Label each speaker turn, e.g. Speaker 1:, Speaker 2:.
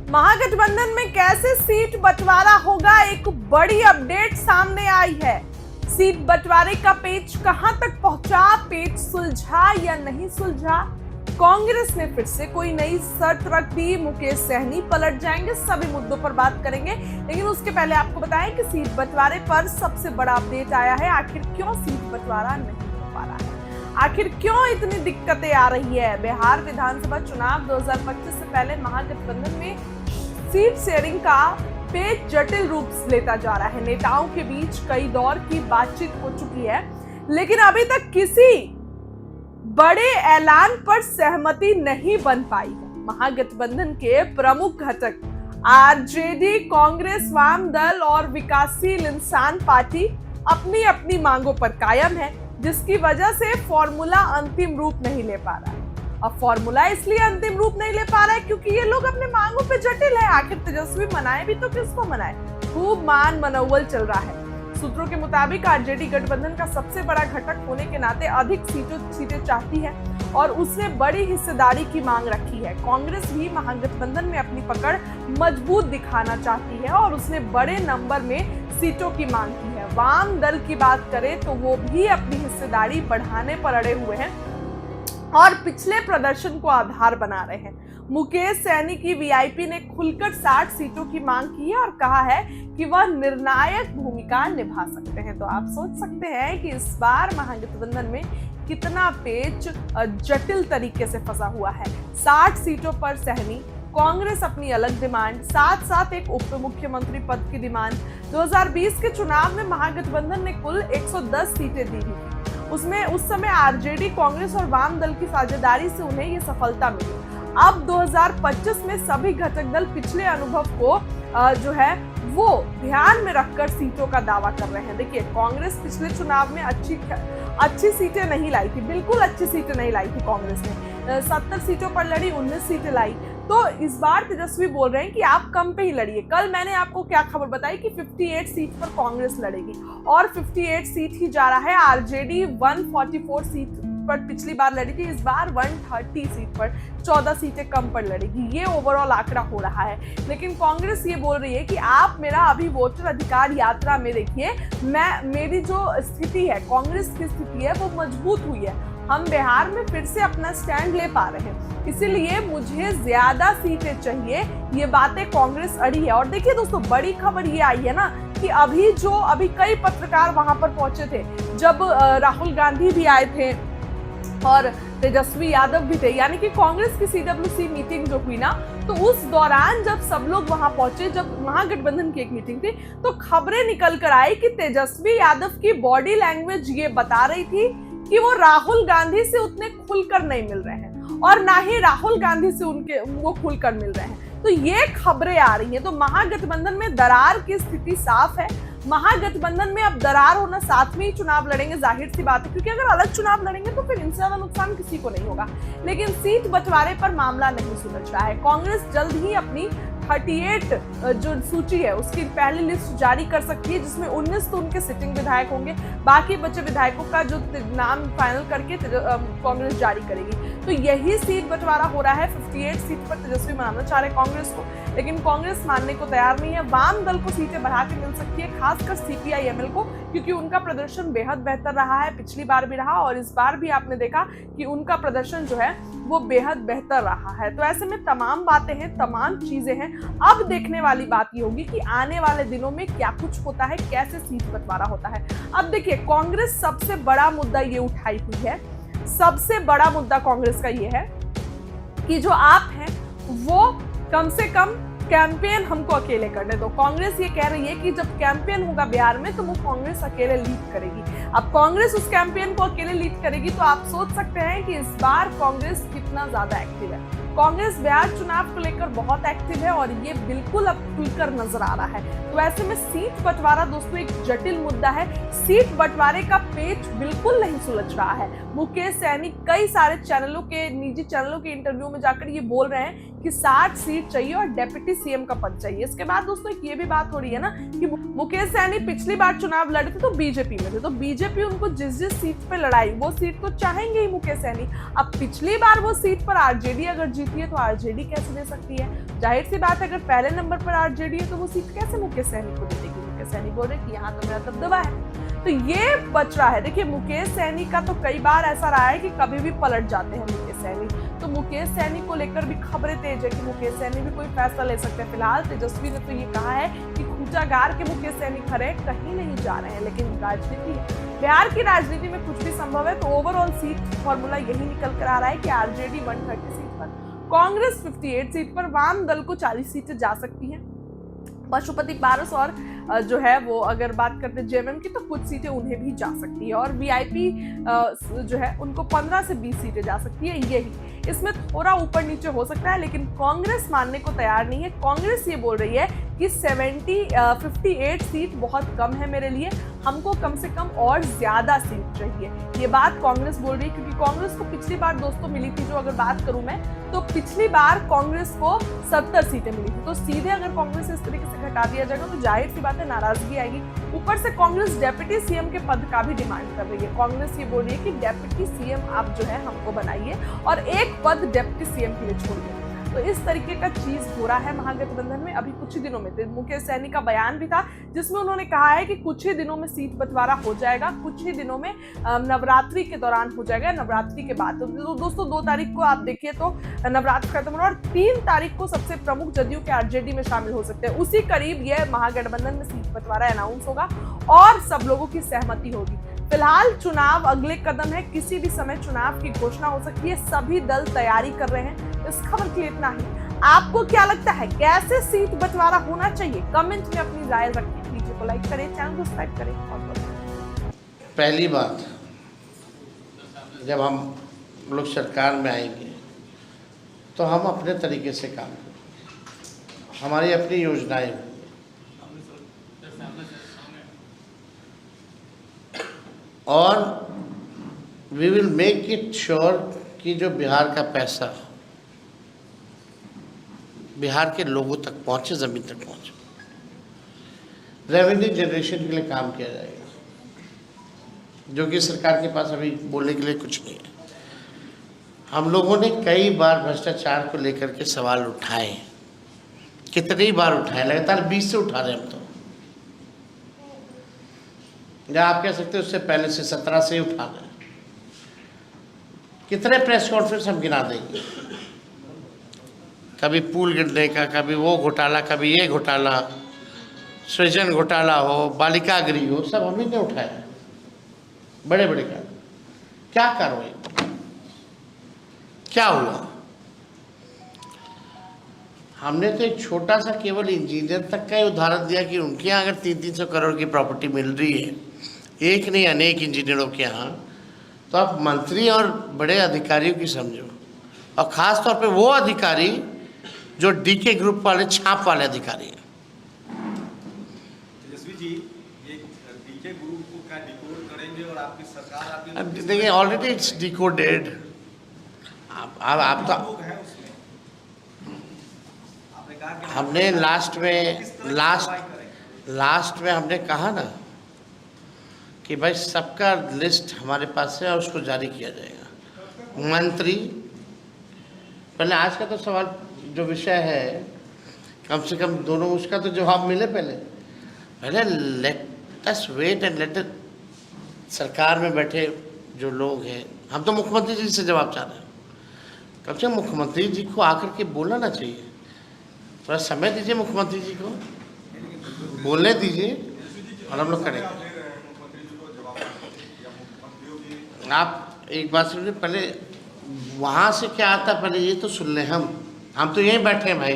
Speaker 1: महागठबंधन में कैसे सीट बंटवारा होगा, एक बड़ी अपडेट सामने आई है। सीट बंटवारे का पेच कहां तक पहुंचा, पेच सुलझा या नहीं सुलझा, कांग्रेस ने फिर से कोई नई शर्त रख दी, मुकेश सहनी पलट जाएंगे, सभी मुद्दों पर बात करेंगे। लेकिन उसके पहले आपको बताएं कि सीट बंटवारे पर सबसे बड़ा अपडेट आया है। आखिर क्यों सीट बंटवारा नहीं हो पा रहा है, आखिर क्यों इतनी दिक्कतें आ रही है। बिहार विधानसभा चुनाव 2025 से पहले महागठबंधन में सीट शेयरिंग का पेच जटिल रूप लेता जा रहा है। नेताओं के बीच कई दौर की बातचीत हो चुकी है, लेकिन अभी तक किसी बड़े ऐलान पर सहमति नहीं बन पाई है। महागठबंधन के प्रमुख घटक आरजेडी, कांग्रेस, वाम दल और विकासशील इंसान पार्टी अपनी अपनी मांगों पर कायम है, जिसकी वजह से फॉर्मूला अंतिम रूप नहीं ले पा रहा है। अब फॉर्मूला इसलिए अंतिम रूप नहीं ले पा रहा है क्योंकि ये लोग अपने मांगों पे जटिल है। आखिर तेजस्वी मनाए भी तो किसको मनाए, खूब मान मनोवल चल रहा है। सूत्रों के मुताबिक आरजेडी गठबंधन का सबसे बड़ा घटक होने के नाते अधिक सीटें चाहती है और उसने बड़ी हिस्सेदारी की मांग रखी है। कांग्रेस भी महागठबंधन में अपनी पकड़ मजबूत दिखाना चाहती है और उसने बड़े नंबर में सीटों की मांग की है। वाम दल की बात करें तो वो भी अपनी हिस्सेदारी बढ़ाने पर अड़े हुए हैं और पिछले प्रदर्शन को आधार बना रहे हैं। मुकेश सहनी की वीआईपी ने खुलकर 60 सीटों की मांग की है और कहा है कि वह निर्णायक भूमिका निभा सकते हैं। तो आप सोच सकते हैं कि इस बार महागठबंधन में कितना पेच जटिल तरीके से फंसा हुआ है। 60 सीटों पर सहनी, कांग्रेस अपनी अलग डिमांड, साथ साथ एक उप मुख्यमंत्री पद की डिमांड। 2020 के चुनाव में महागठबंधन ने कुल 110 सीटें दी थी। उसमें उस समय आरजेडी, कांग्रेस और वाम दल की साझेदारी से उन्हें ये सफलता मिली। अब 2025 में सभी घटक दल पिछले अनुभव को जो है वो ध्यान में रखकर सीटों का दावा कर रहे हैं। देखिए, कांग्रेस पिछले चुनाव में अच्छी सीटें नहीं लाई थी, बिल्कुल अच्छी सीटें नहीं लाई थी। कांग्रेस ने 70 सीटों पर लड़ी, 19 सीटें लाई। तो इस बार तेजस्वी बोल रहे हैं कि आप कम पे ही लड़िए। कल मैंने आपको क्या खबर बताई कि 58 सीट पर कांग्रेस लड़ेगी और 58 सीट ही जा रहा है। आरजेडी 144 सीट पर पिछली बार लड़ी थी, इस बार 130 सीट पर 14 सीटें कम पर लड़ेगी। ये ओवरऑल आंकड़ा हो रहा है। लेकिन कांग्रेस ये बोल रही है कि आप मेरा अभी वोटर अधिकार यात्रा में देखिए, मेरी जो स्थिति है, कांग्रेस की स्थिति है वो मजबूत हुई है। हम बिहार में फिर से अपना स्टैंड ले पा रहे हैं, इसीलिए मुझे ज्यादा सीटें चाहिए। ये बातें कांग्रेस अड़ी है। और देखिए दोस्तों, बड़ी खबर ये आई है ना कि अभी कई पत्रकार वहां पर पहुंचे थे जब राहुल गांधी भी आए थे और तेजस्वी यादव भी थे, यानी कि कांग्रेस की सीडब्ल्यूसी मीटिंग जो हुई ना, तो उस दौरान जब सब लोग वहां पहुंचे, जब महागठबंधन की एक मीटिंग थी, तो खबरें निकल कर आई कि तेजस्वी यादव की बॉडी लैंग्वेज ये बता रही थी कि वो राहुल गांधी से उतने खुलकर नहीं मिल रहे हैं और ना ही राहुल गांधी से वो खुलकर मिल रहे हैं। तो ये खबरें आ रही हैं। तो महागठबंधन में दरार की स्थिति साफ है। महागठबंधन में अब दरार होना, साथ में ही चुनाव लड़ेंगे, जाहिर सी बात है, क्योंकि अगर अलग चुनाव लड़ेंगे तो फिर इनसे ज्यादा नुकसान किसी को नहीं होगा। लेकिन सीट बंटवारे पर मामला नहीं सुलझ रहा है। कांग्रेस जल्द ही अपनी 38 जो सूची है उसकी पहली लिस्ट जारी कर सकती है, जिसमें 19 तो उनके सिटिंग विधायक होंगे, बाकी बचे विधायकों का जो नाम फाइनल करके कांग्रेस जारी करेगी। तो यही सीट बंटवारा हो रहा है। 58 सीट पर तेजस्वी मनाना चाह रहे कांग्रेस को, लेकिन कांग्रेस मानने को तैयार नहीं है। वाम दल को सीटें बढ़ा के मिल सकती है, खासकर सीपीआई-एमएल को, क्योंकि उनका प्रदर्शन बेहद बेहतर रहा है, पिछली बार भी रहा और इस बार भी आपने देखा कि उनका प्रदर्शन जो है वो बेहद बेहतर रहा है। तो ऐसे में तमाम बातें हैं, तमाम चीजें हैं। अब देखने वाली बात ये होगी कि आने वाले दिनों में क्या कुछ होता है, कैसे सीट बंटवारा होता है। अब देखिए, कांग्रेस सबसे बड़ा मुद्दा ये उठाई हुई है, सबसे बड़ा मुद्दा कांग्रेस का ये है कि जो आप हैं वो कम से कम कैंपेन हमको अकेले करने दो। कांग्रेस ये कह रही है कि जब कैंपेन होगा बिहार में तो वो कांग्रेस अकेले लीड करेगी। अब कांग्रेस उस कैंपेन को अकेले लीड करेगी तो आप सोच सकते हैं कि इस बार कांग्रेस कितना ज्यादा एक्टिव है। कांग्रेस बिहार चुनाव को लेकर बहुत एक्टिव है और ये बिल्कुल अब खुलकर नजर आ रहा है। तो ऐसे में सीट बंटवारा दोस्तों एक जटिल मुद्दा है। सीट बंटवारे का पेच बिल्कुल नहीं सुलझ रहा है। मुकेश सहनी कई सारे चैनलों के, निजी चैनलों के इंटरव्यू में जाकर ये बोल रहे हैं कि 60 सीट चाहिए और डेप्यूटी सीएम का पद चाहिए। इसके बाद दोस्तों ये भी बात हो रही है ना कि मुकेश सहनी पिछली बार चुनाव लड़े थे तो बीजेपी में थे, तो बीजेपी उनको जिस जिस सीट पे लड़ाई वो सीट तो चाहेंगे ही मुकेश सहनी। अब पिछली बार वो सीट पर आरजेडी अगर जीत जीती है तो आरजेडी कैसे दे सकती है? जाहिर सी बात है, अगर पहले नंबर पर आरजेडी है तो वो सीट कैसे मुकेश सहनी को दे देगी? मुकेश सहनी बोल रहे कि यहाँ तो मेरा दबदबा है, तो ये बच रहा है। देखिए, मुकेश सहनी का तो कई बार ऐसा रहा है कि कभी भी पलट जाते हैं मुकेश सहनी, तो मुकेश सहनी को लेकर भी खबरें तेज है कि मुकेश सहनी भी कोई फैसला ले सकते हैं। फिलहाल तेजस्वी ने तो ये कहा है कि खूंचागार के मुकेश सहनी खड़े कहीं नहीं जा रहे हैं, लेकिन राजनीति है, बिहार की राजनीति में कुछ भी संभव है। तो ओवरऑल सीट फॉर्मूला यही निकल कर आ रहा है कि आरजेडी 130 सीट पर, कांग्रेस 58 सीट पर, वाम दल को 40 सीटें जा सकती हैं, पशुपति पारस और जो है वो अगर बात करते हैं जेएमएम की तो कुछ सीटें उन्हें भी जा सकती है, और वीआईपी जो है उनको 15 से 20 सीटें जा सकती है। यही इसमें थोड़ा ऊपर नीचे हो सकता है, लेकिन कांग्रेस मानने को तैयार नहीं है। कांग्रेस ये बोल रही है कि 58 सीट बहुत कम है मेरे लिए, हमको कम से कम और ज्यादा सीट चाहिए। ये बात कांग्रेस बोल रही है, क्योंकि कांग्रेस को पिछली बार दोस्तों मिली थी, जो अगर बात करूं मैं तो पिछली बार कांग्रेस को 70 सीटें मिली थी, तो सीधे अगर कांग्रेस इस तरीके से घटा दिया जाएगा तो जाहिर सी बात है नाराजगी आएगी। ऊपर से कांग्रेस डेप्यूटी सीएम के पद का भी डिमांड कर रही है। कांग्रेस ये बोल रही है कि डेप्यूटी सीएम आप जो है हमको बनाइए और एक पद डेप्यूटी सीएम के लिए छोड़िए। तो इस तरीके का चीज हो रहा है महागठबंधन में। अभी कुछ ही दिनों में मुकेश सहनी का बयान भी था, जिसमें उन्होंने कहा है कि कुछ ही दिनों में सीट बंटवारा हो जाएगा, कुछ ही दिनों में नवरात्रि के दौरान हो जाएगा, नवरात्रि के बाद। तो दोस्तों 2 तारीख को आप देखिए तो नवरात्र खत्म हो रहा है, और 3 तारीख को सबसे प्रमुख जदयू के आरजेडी में शामिल हो सकते हैं। उसी करीब यह महागठबंधन में सीट बंटवारा अनाउंस होगा और सब लोगों की सहमति होगी। फिलहाल चुनाव अगले कदम है, किसी भी समय चुनाव की घोषणा हो सकती है, सभी दल तैयारी कर रहे हैं। इस खबर के लिए इतना ही। आपको क्या लगता है, कैसे सीट बंटवारा होना चाहिए? कमेंट में अपनी राय रखें, वीडियो को लाइक करें, चैनल को सब्सक्राइब करें। और
Speaker 2: पहली बात, जब हम लोग सरकार में आएंगे तो हम अपने तरीके से काम करेंगे, हमारी अपनी योजनाएं होंगी, और we will make it sure कि जो बिहार का पैसा बिहार के लोगों तक पहुंचे, ज़मीन तक पहुंचे। रेवेन्यू जनरेशन के लिए काम किया जाएगा, जो कि सरकार के पास अभी बोलने के लिए कुछ नहीं है। हम लोगों ने कई बार भ्रष्टाचार को लेकर के सवाल उठाए, कितनी बार उठाए, लगातार 20 से उठा रहे हम तो, या आप कह सकते हैं उससे पहले से 17 से ही उठा रहे। कितने प्रेस कॉन्फ्रेंस हम गिना देंगे, कभी पुल गिरने का, कभी वो घोटाला, कभी ये घोटाला, सृजन घोटाला हो, बालिका गृह हो, सब हम ही ने उठाया, बड़े बड़े कार्य। क्या कार्रवाई, क्या हुआ? हमने तो एक छोटा सा केवल इंजीनियर तक का ही उदाहरण दिया कि उनके यहाँ अगर 300-300 करोड़ की प्रॉपर्टी मिल रही है, एक नहीं अनेक इंजीनियरों के यहाँ, तो आप मंत्री और बड़े अधिकारियों की समझो, और ख़ास तौर पे वो अधिकारी जो डीके ग्रुप वाले, छाप वाले अधिकारी हैं।
Speaker 3: तेजस्वी जी, ये डीके ग्रुप को क्या डिकोड करेंगे और आपकी सरकार आपकी
Speaker 2: देखिए ऑलरेडी इट्स डिकोडेड। आप तो हमने लास्ट में हमने कहा ना कि भाई सबका लिस्ट हमारे पास है और उसको जारी किया जाएगा। मंत्री, पहले आज का तो सवाल जो विषय है, कम से कम दोनों उसका तो जवाब मिले। पहले let us wait and let सरकार में बैठे जो लोग हैं, हम तो मुख्यमंत्री जी से जवाब चाह रहे हैं। कम से कम मुख्यमंत्री जी को आकर के बोलना चाहिए, थोड़ा समय दीजिए मुख्यमंत्री जी को, बोलने दीजिए और हम लोग करेंगे। आप एक बात सुनिए, पहले वहाँ से क्या आता पहले ये तो सुन लें। हम तो यहीं बैठे हैं भाई।